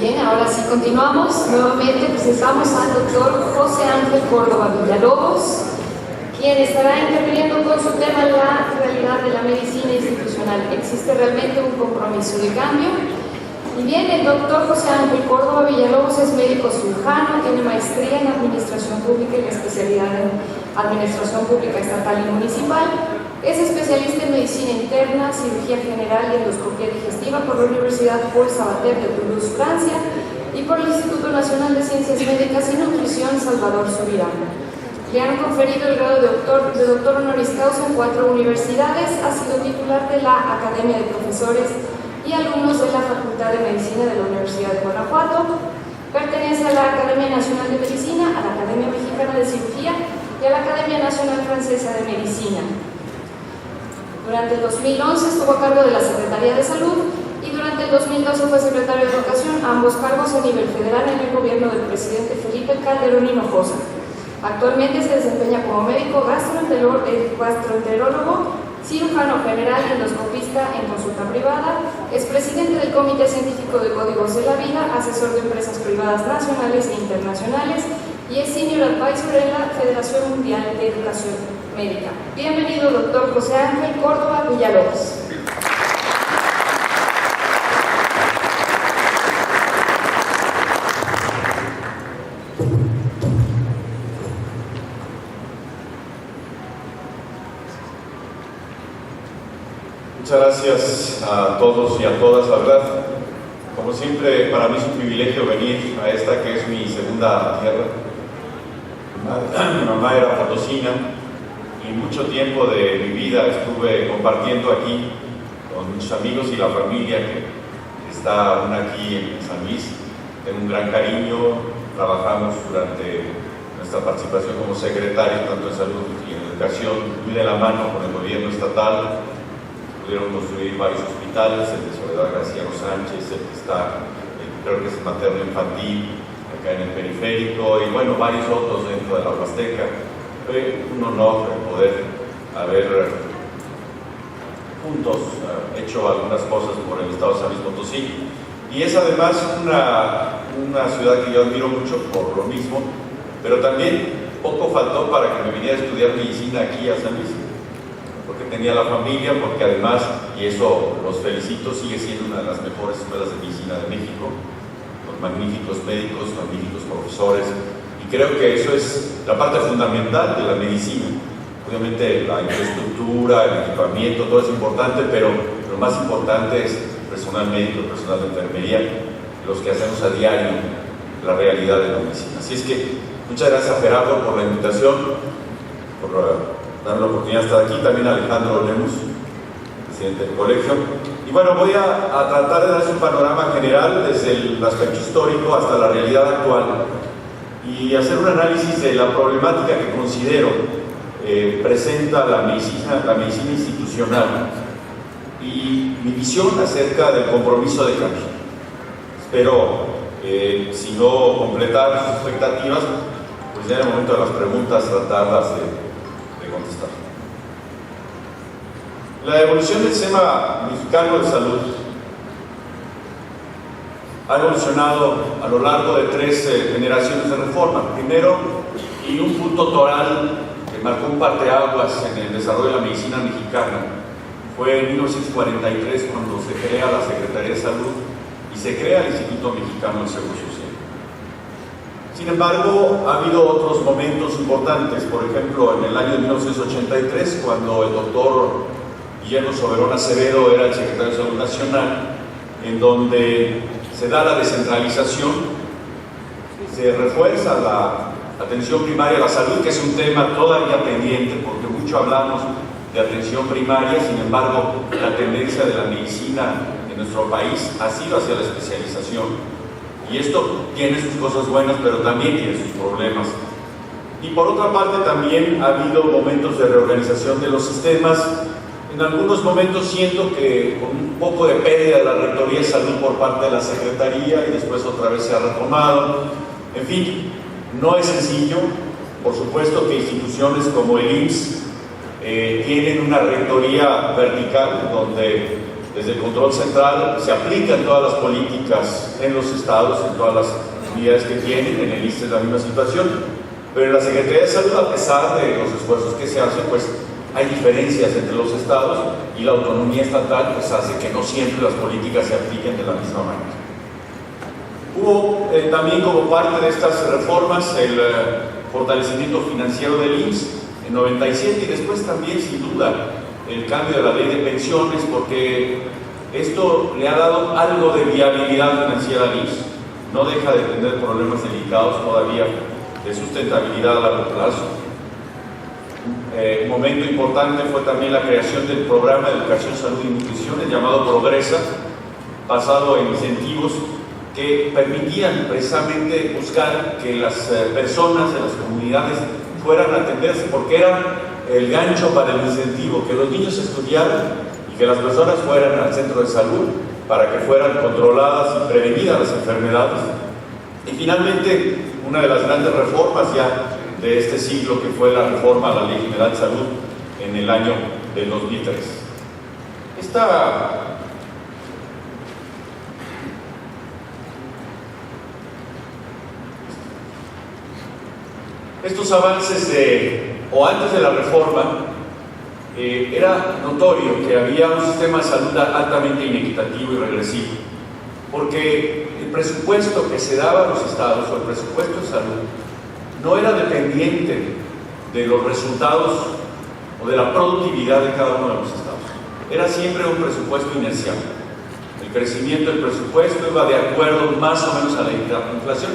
Bien, ahora sí continuamos. Nuevamente presentamos al doctor José Ángel Córdoba Villalobos, quien estará interviniendo con su tema la realidad de la medicina institucional. ¿Existe realmente un compromiso de cambio? Y bien, el doctor José Ángel Córdoba Villalobos es médico cirujano, tiene maestría en Administración Pública y especialidad en Administración Pública Estatal y Municipal. Es especialista en Medicina Interna, Cirugía General y Endoscopía Digestiva por la Universidad Paul Sabatier de Toulouse, Francia, y por el Instituto Nacional de Ciencias Médicas y Nutrición Salvador Subirán. Le han conferido el grado de doctor honoris causa en 4 universidades, ha sido titular de la Academia de Profesores y alumnos de la Facultad de Medicina de la Universidad de Guanajuato. Pertenece a la Academia Nacional de Medicina, a la Academia Mexicana de Cirugía y a la Academia Nacional Francesa de Medicina. Durante el 2011 estuvo a cargo de la Secretaría de Salud y durante el 2012 fue secretario de Educación, ambos cargos a nivel federal en el gobierno del presidente Felipe Calderón Hinojosa. Actualmente se desempeña como médico gastroenterólogo, cirujano general y endoscopista en consulta privada, es presidente del Comité Científico de Códigos de la Vida, asesor de empresas privadas nacionales e internacionales y es Senior Advisor en la Federación Mundial de Educación Médica. Bienvenido, doctor José Ángel Córdoba Villalobos. Muchas gracias a todos y a todas, la verdad. Como siempre, para mí es un privilegio venir a esta que es mi segunda tierra. Mi mamá era potosina y mucho tiempo de mi vida estuve compartiendo aquí con muchos amigos y la familia que está aún aquí en San Luis. Tengo un gran cariño, trabajamos durante nuestra participación como secretarios, tanto en salud y en educación, muy de la mano con el gobierno estatal. Pudieron construir varios hospitales, el de Soledad Graciano Sánchez, el que está, creo que es materno infantil, acá en el periférico, y bueno, varios otros dentro de la Huasteca. Fue un honor poder haber juntos hecho algunas cosas por el estado de San Luis Potosí. Y es además una ciudad que yo admiro mucho por lo mismo, pero también poco faltó para que me viniera a estudiar medicina aquí a San Luis. Porque tenía la familia, porque además, y eso los felicito, sigue siendo una de las mejores escuelas de medicina de México, con magníficos médicos, magníficos profesores, y creo que eso es la parte fundamental de la medicina. Obviamente la infraestructura, el equipamiento, todo es importante, pero lo más importante es el personal médico, el personal de enfermería, los que hacemos a diario la realidad de la medicina. Así es que muchas gracias a Gerardo por la invitación, por darme la oportunidad de estar aquí, también a Alejandro Lemus, presidente del colegio. Y bueno, voy a tratar de darles un panorama general desde el aspecto histórico hasta la realidad actual y hacer un análisis de la problemática que considero presenta la medicina institucional y mi visión acerca del compromiso de cambio. Espero, si no completar sus expectativas, pues ya en el momento de las preguntas tratarlas de contestar. La evolución del sistema mexicano de salud ha evolucionado a lo largo de 3 generaciones de reforma. Primero, y un punto toral que marcó un parteaguas en el desarrollo de la medicina mexicana, fue en 1943 cuando se crea la Secretaría de Salud y se crea el Instituto Mexicano del Seguro Social. Sin embargo, ha habido otros momentos importantes, por ejemplo, en el año 1983, cuando el doctor Guillermo Soberón Acevedo era el secretario de Salud Nacional, en donde se da la descentralización, se refuerza la atención primaria a la salud, que es un tema todavía pendiente, porque mucho hablamos de atención primaria, sin embargo, la tendencia de la medicina en nuestro país ha sido hacia la especialización. Y esto tiene sus cosas buenas, pero también tiene sus problemas. Y por otra parte, también ha habido momentos de reorganización de los sistemas. En algunos momentos siento que con un poco de pérdida de la Rectoría de Salud por parte de la Secretaría y después otra vez se ha retomado. En fin, no es sencillo. Por supuesto que instituciones como el IMSS tienen una rectoría vertical donde desde el control central se aplican todas las políticas en los estados, en todas las unidades que tienen. En el ISSSTE es la misma situación, pero en la Secretaría de Salud, a pesar de los esfuerzos que se hacen, pues hay diferencias entre los estados, y la autonomía estatal pues hace que no siempre las políticas se apliquen de la misma manera. Hubo también, como parte de estas reformas, el fortalecimiento financiero del IMSS en 97, y después también, sin duda, el cambio de la ley de pensiones, porque esto le ha dado algo de viabilidad financiera al IMSS. No deja de tener problemas delicados todavía de sustentabilidad a largo plazo. Un momento importante fue también la creación del programa de educación, salud y nutrición, el llamado Progresa, basado en incentivos que permitían precisamente buscar que las personas de las comunidades fueran a atenderse, porque era el gancho para el incentivo, que los niños estudiaran y que las personas fueran al centro de salud para que fueran controladas y prevenidas las enfermedades. Y finalmente, una de las grandes reformas ya de este siglo, que fue la reforma a la Ley General de Salud en el año del 2003. Estos avances o antes de la reforma, era notorio que había un sistema de salud altamente inequitativo y regresivo, porque el presupuesto que se daba a los estados, o el presupuesto de salud, no era dependiente de los resultados o de la productividad de cada uno de los estados. Era siempre un presupuesto inercial. El crecimiento del presupuesto iba de acuerdo más o menos a la inflación.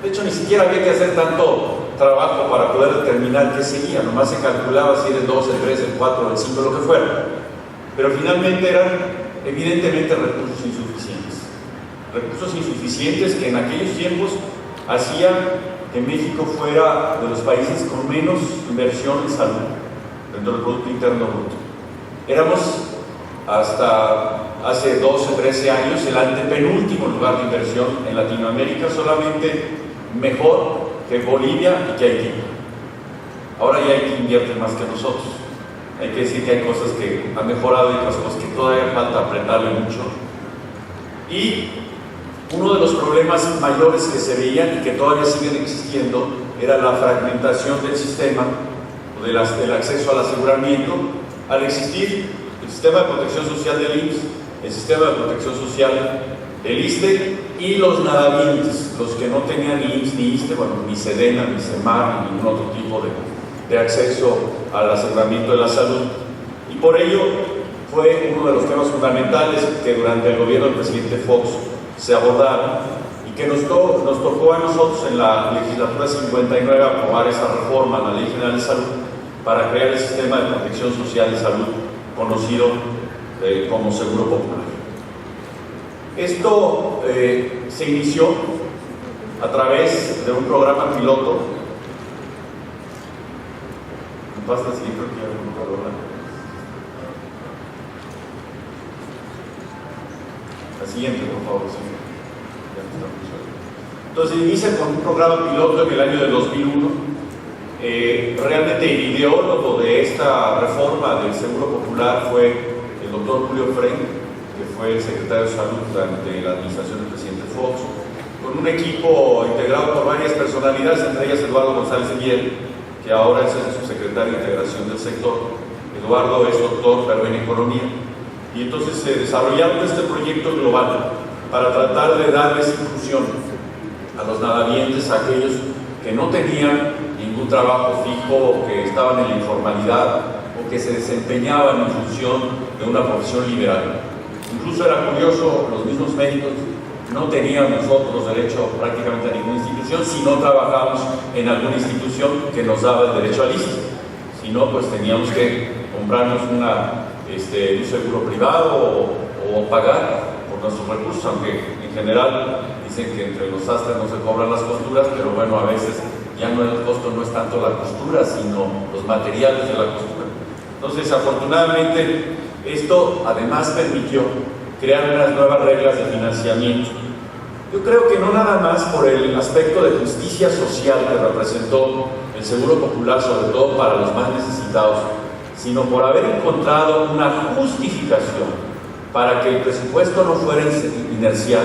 De hecho, ni siquiera había que hacer tanto trabajo para poder determinar qué seguía, nomás se calculaba si era el 2, el 3, el 4, el 5, lo que fuera. Pero finalmente eran evidentemente recursos insuficientes. Recursos insuficientes que en aquellos tiempos hacían que México fuera de los países con menos inversión en salud dentro del Producto Interno Bruto. Éramos, hasta hace 12, 13 años, el antepenúltimo lugar de inversión en Latinoamérica, solamente mejor que Bolivia y que Haití. Ahora ya Haití invierte más que nosotros. Hay que decir que hay cosas que han mejorado y otras cosas que todavía falta apretarle mucho. Y uno de los problemas mayores que se veían y que todavía siguen existiendo era la fragmentación del sistema, o del acceso al aseguramiento, al existir el sistema de protección social del IMSS, el sistema de protección social del ISSSTE y los nadavientes, los que no tenían ni IMSS ni ISSSTE, bueno, ni SEDENA, ni SEMAR, ni ningún otro tipo de acceso al aseguramiento de la salud. Y por ello fue uno de los temas fundamentales que durante el gobierno del presidente Fox se abordaron, y que nos tocó a nosotros en la legislatura 59 aprobar esa reforma a la Ley General de Salud para crear el sistema de protección social de salud conocido como Seguro Popular. Esto se inició a través de un programa piloto. Basta seguir, creo que ya lo La siguiente, por favor, señor. Entonces inicia con un programa piloto en el año del 2001. Realmente el ideólogo de esta reforma del Seguro Popular fue el doctor Julio Frenk, que fue el secretario de Salud durante la administración del presidente Fox, con un equipo integrado por varias personalidades, entre ellas Eduardo González Miel, que ahora es el subsecretario de Integración del Sector. Eduardo es doctor, pero en Economía. Y entonces se desarrollaron este proyecto global para tratar de darles inclusión a los nadavientes, a aquellos que no tenían ningún trabajo fijo, o que estaban en la informalidad, o que se desempeñaban en función de una profesión liberal. Incluso era curioso, los mismos médicos no teníamos nosotros derecho prácticamente a ninguna institución si no trabajábamos en alguna institución que nos daba el derecho al ISSSTE. Si no, pues teníamos que comprarnos un seguro privado o pagar por nuestros recursos, aunque en general dicen que entre los sastres no se cobran las costuras, pero bueno, a veces ya no el costo no es tanto la costura, sino los materiales de la costura. Entonces, afortunadamente, esto además permitió crear unas nuevas reglas de financiamiento. Yo creo que no nada más por el aspecto de justicia social que representó el Seguro Popular, sobre todo para los más necesitados, sino por haber encontrado una justificación para que el presupuesto no fuera inercial,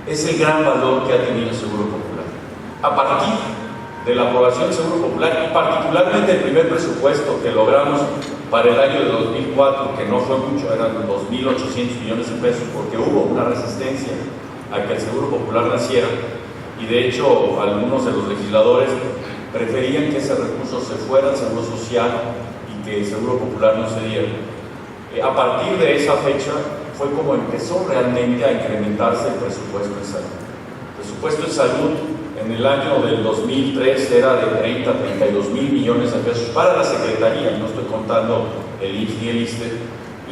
es el gran valor que ha tenido el Seguro Popular. A partir de la aprobación del Seguro Popular, y particularmente el primer presupuesto que logramos para el año de 2004, que no fue mucho, eran 2.800 millones de pesos, porque hubo una resistencia a que el Seguro Popular naciera, y de hecho algunos de los legisladores preferían que ese recurso se fuera al Seguro Social y que el Seguro Popular no se diera. A partir de esa fecha fue como empezó realmente a incrementarse el presupuesto en salud. El presupuesto en salud en el año del 2003 era de 30 a 32 mil millones de pesos para la Secretaría, no estoy contando el IMSS y el ISSSTE,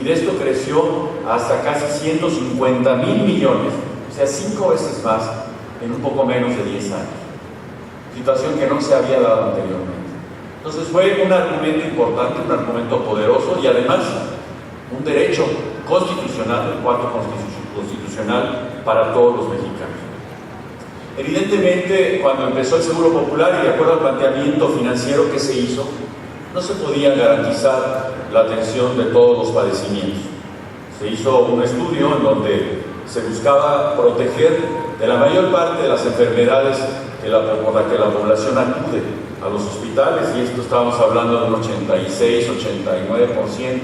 y de esto creció hasta casi 150 mil millones, o sea, 5 veces más en un poco menos de 10 años, situación que no se había dado anteriormente. Entonces fue un argumento importante, un argumento poderoso y además un derecho constitucional, el cuarto constitucional para todos los mexicanos. Evidentemente, cuando empezó el Seguro Popular y de acuerdo al planteamiento financiero que se hizo, no se podía garantizar la atención de todos los padecimientos. Se hizo un estudio en donde se buscaba proteger de la mayor parte de las enfermedades por las que la población acude a los hospitales, y esto estábamos hablando de un 86, 89%,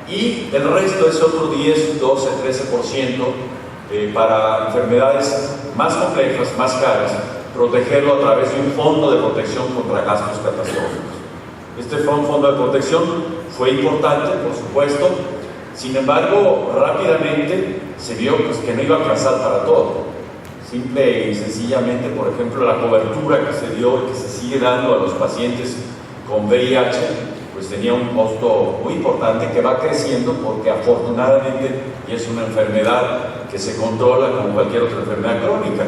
y el resto es otro 10, 12, 13% para enfermedades más complejas, más caras, protegerlo a través de un fondo de protección contra gastos catastróficos. Este fondo de protección fue importante, por supuesto, sin embargo, rápidamente se vio pues, que no iba a alcanzar para todo. Simple y sencillamente, por ejemplo, la cobertura que se dio y que se sigue dando a los pacientes con VIH, pues tenía un costo muy importante que va creciendo porque afortunadamente es una enfermedad que se controla como cualquier otra enfermedad crónica.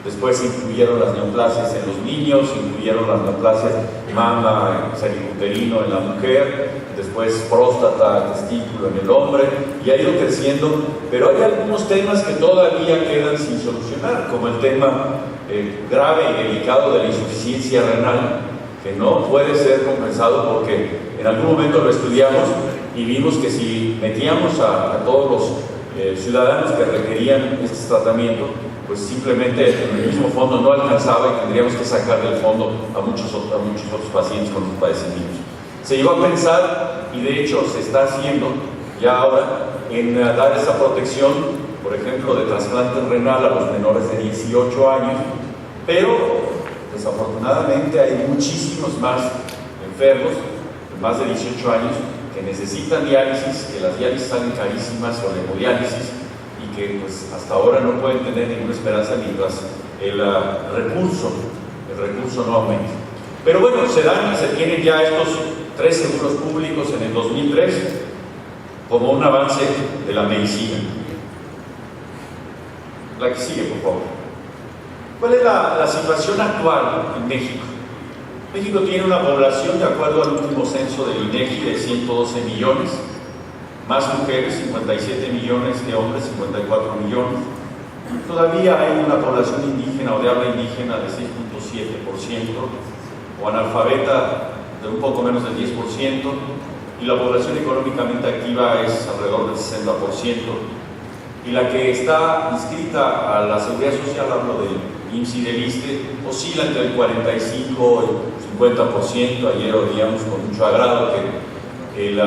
Después incluyeron las neoplasias en los niños, incluyeron las neoplasias mama, cervicuterino en la mujer, después próstata, testículo en el hombre, y ha ido creciendo, pero hay algunos temas que todavía quedan sin solucionar, como el tema grave y delicado de la insuficiencia renal, que no puede ser compensado porque en algún momento lo estudiamos y vimos que si metíamos a todos los ciudadanos que requerían este tratamiento, pues simplemente en el mismo fondo no alcanzaba y tendríamos que sacar del fondo a muchos otros pacientes con los padecimientos. Se llegó a pensar, y de hecho se está haciendo ya ahora, en dar esa protección, por ejemplo, de trasplante renal a los menores de 18 años, pero desafortunadamente hay muchísimos más enfermos de más de 18 años que necesitan diálisis, que las diálisis salen carísimas o la hemodiálisis, y que pues hasta ahora no pueden tener ninguna esperanza mientras el recurso no aumente. Pero bueno, se tienen ya estos 3 seguros públicos en el 2003 como un avance de la medicina. La que sigue, por favor. ¿Cuál es la situación actual en México? México tiene una población, de acuerdo al último censo del INEGI, de 112 millones, más mujeres, 57 millones, que hombres, 54 millones. Todavía hay una población indígena o de habla indígena de 6.7%, o analfabeta de un poco menos del 10%, y la población económicamente activa es alrededor del 60%, y la que está inscrita a la Seguridad Social, hablo del IMSS y del ISSSTE, oscila entre el 45 y el 50%. Ayer oíamos con mucho agrado que el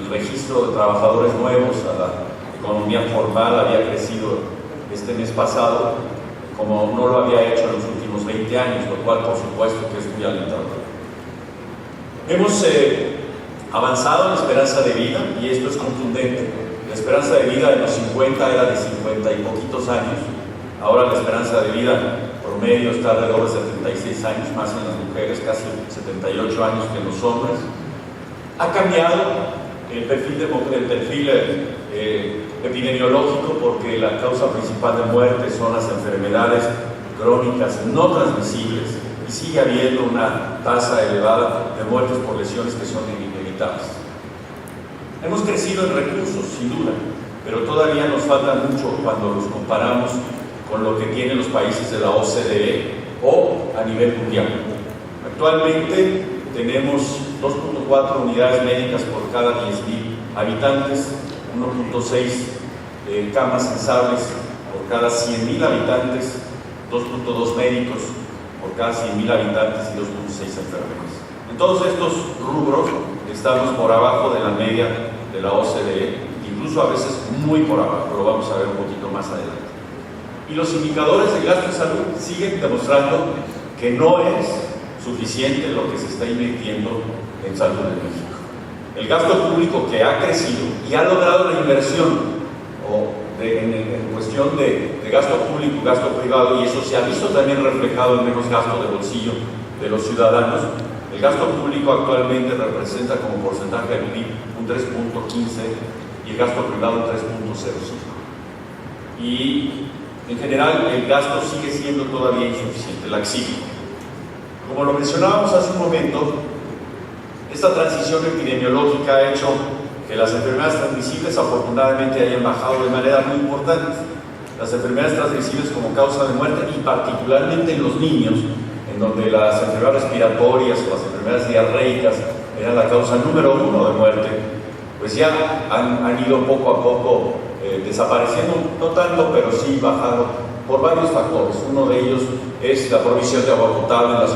registro de trabajadores nuevos a la economía formal había crecido este mes pasado, como no lo había hecho en los últimos 20 años, lo cual por supuesto que es muy alentador. Hemos avanzado en la esperanza de vida, y esto es contundente. La esperanza de vida en los 50 era de 50 y poquitos años, ahora la esperanza de vida promedio está alrededor de 76 años, más en las mujeres, casi 78 años que en los hombres. Ha cambiado el perfil epidemiológico, porque la causa principal de muerte son las enfermedades crónicas no transmisibles, y sigue habiendo una tasa elevada de muertes por lesiones que son inevitables. Hemos crecido en recursos, sin duda, pero todavía nos falta mucho cuando los comparamos con lo que tienen los países de la OCDE o a nivel mundial. Actualmente tenemos 2.4 unidades médicas por cada 10.000 habitantes, 1.6 camas sensables por cada 100.000 habitantes, 2.2 médicos por cada 100.000 habitantes y 2.6 enfermeras. En todos estos rubros estamos por abajo de la media de la OCDE, incluso a veces muy por abajo, lo vamos a ver un poquito más adelante. Y los indicadores de gasto en salud siguen demostrando que no es suficiente lo que se está invirtiendo en salud en México. El gasto público, que ha crecido y ha logrado la inversión en cuestión de gasto público y gasto privado, y eso se ha visto también reflejado en menos gasto de bolsillo de los ciudadanos. El gasto público actualmente representa como porcentaje del PIB un 3.15 y el gasto privado un 3.05. Y en general el gasto sigue siendo todavía insuficiente, laxísimo. Como lo mencionábamos hace un momento, esta transición epidemiológica ha hecho que las enfermedades transmisibles afortunadamente hayan bajado de manera muy importante. Las enfermedades transmisibles como causa de muerte, y particularmente en los niños, en donde las enfermedades respiratorias o las enfermedades diarreicas eran la causa número 1 de muerte, pues ya han ido poco a poco desapareciendo, no tanto, pero sí bajando por varios factores. Uno de ellos es la provisión de agua potable en las